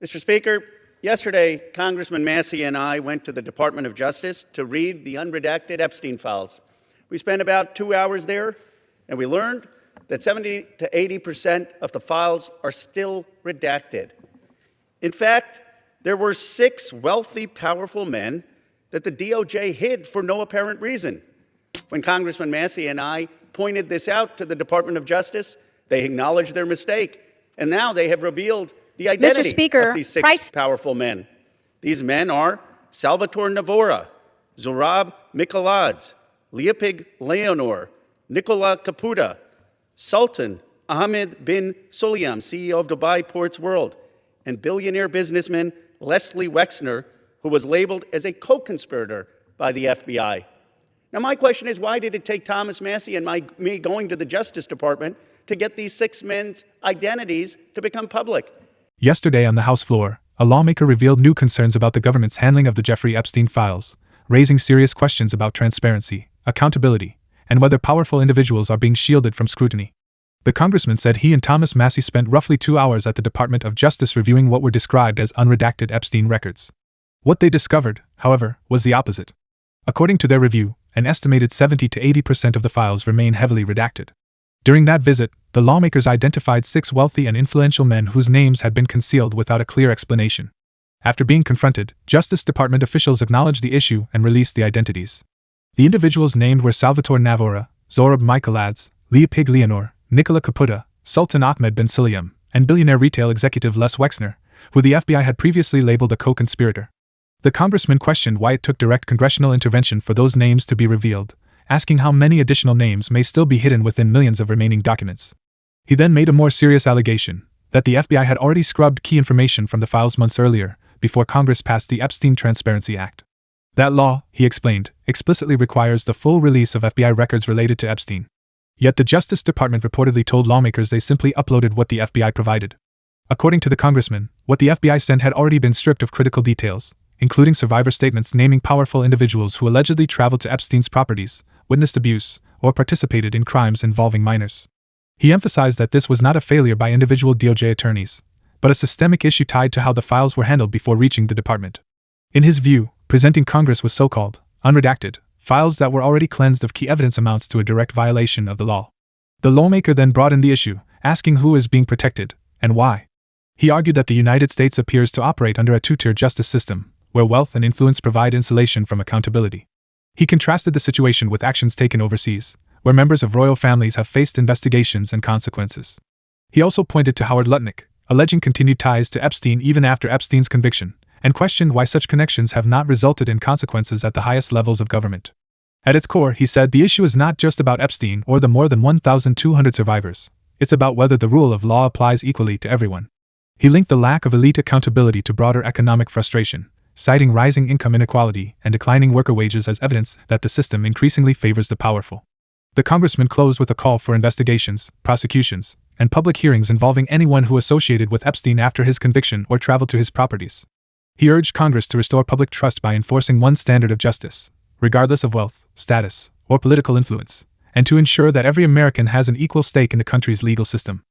Mr. Speaker, yesterday, Congressman Massey and I went to the Department of Justice to read the unredacted Epstein files. We spent about 2 hours there, and we learned that 70 to 80% of the files are still redacted. In fact, there were 6 wealthy, powerful men that the DOJ hid for no apparent reason. When Congressman Massey and I pointed this out to the Department of Justice, they acknowledged their mistake, and now they have revealed the identity of these 6 powerful men. These men are Salvatore Navora, Zorab Mikaladze, Leopig Leonor, Nicola Caputa, Sultan Ahmed bin Sulayem, CEO of Dubai Ports World, and billionaire businessman Leslie Wexner, who was labeled as a co-conspirator by the FBI. Now, my question is, why did it take Thomas Massey and me going to the Justice Department to get these 6 men's identities to become public? Yesterday on the House floor, a lawmaker revealed new concerns about the government's handling of the Jeffrey Epstein files, raising serious questions about transparency, accountability, and whether powerful individuals are being shielded from scrutiny. The congressman said he and Thomas Massey spent roughly 2 hours at the Department of Justice reviewing what were described as unredacted Epstein records. What they discovered, however, was the opposite. According to their review, an estimated 70 to 80% of the files remain heavily redacted. During that visit, the lawmakers identified 6 wealthy and influential men whose names had been concealed without a clear explanation. After being confronted, Justice Department officials acknowledged the issue and released the identities. The individuals named were Salvatore Navora, Zorab Mikaladze, Leopig Leonor, Nicola Caputa, Sultan Ahmed bin Sulayem, and billionaire retail executive Les Wexner, who the FBI had previously labeled a co-conspirator. The congressman questioned why it took direct congressional intervention for those names to be revealed, asking how many additional names may still be hidden within millions of remaining documents. He then made a more serious allegation, that the FBI had already scrubbed key information from the files months earlier, before Congress passed the Epstein Transparency Act. That law, he explained, explicitly requires the full release of FBI records related to Epstein. Yet the Justice Department reportedly told lawmakers they simply uploaded what the FBI provided. According to the congressman, what the FBI sent had already been stripped of critical details, including survivor statements naming powerful individuals who allegedly traveled to Epstein's properties, witnessed abuse, or participated in crimes involving minors. He emphasized that this was not a failure by individual DOJ attorneys, but a systemic issue tied to how the files were handled before reaching the department. In his view, presenting Congress with so-called unredacted files that were already cleansed of key evidence amounts to a direct violation of the law. The lawmaker then brought in the issue, asking who is being protected, and why. He argued that the United States appears to operate under a two-tier justice system, where wealth and influence provide insulation from accountability. He contrasted the situation with actions taken overseas, where members of royal families have faced investigations and consequences. He also pointed to Howard Lutnick, alleging continued ties to Epstein even after Epstein's conviction, and questioned why such connections have not resulted in consequences at the highest levels of government. At its core, he said, the issue is not just about Epstein or the more than 1,200 survivors. It's about whether the rule of law applies equally to everyone. He linked the lack of elite accountability to broader economic frustration, citing rising income inequality and declining worker wages as evidence that the system increasingly favors the powerful. The congressman closed with a call for investigations, prosecutions, and public hearings involving anyone who associated with Epstein after his conviction or traveled to his properties. He urged Congress to restore public trust by enforcing one standard of justice, regardless of wealth, status, or political influence, and to ensure that every American has an equal stake in the country's legal system.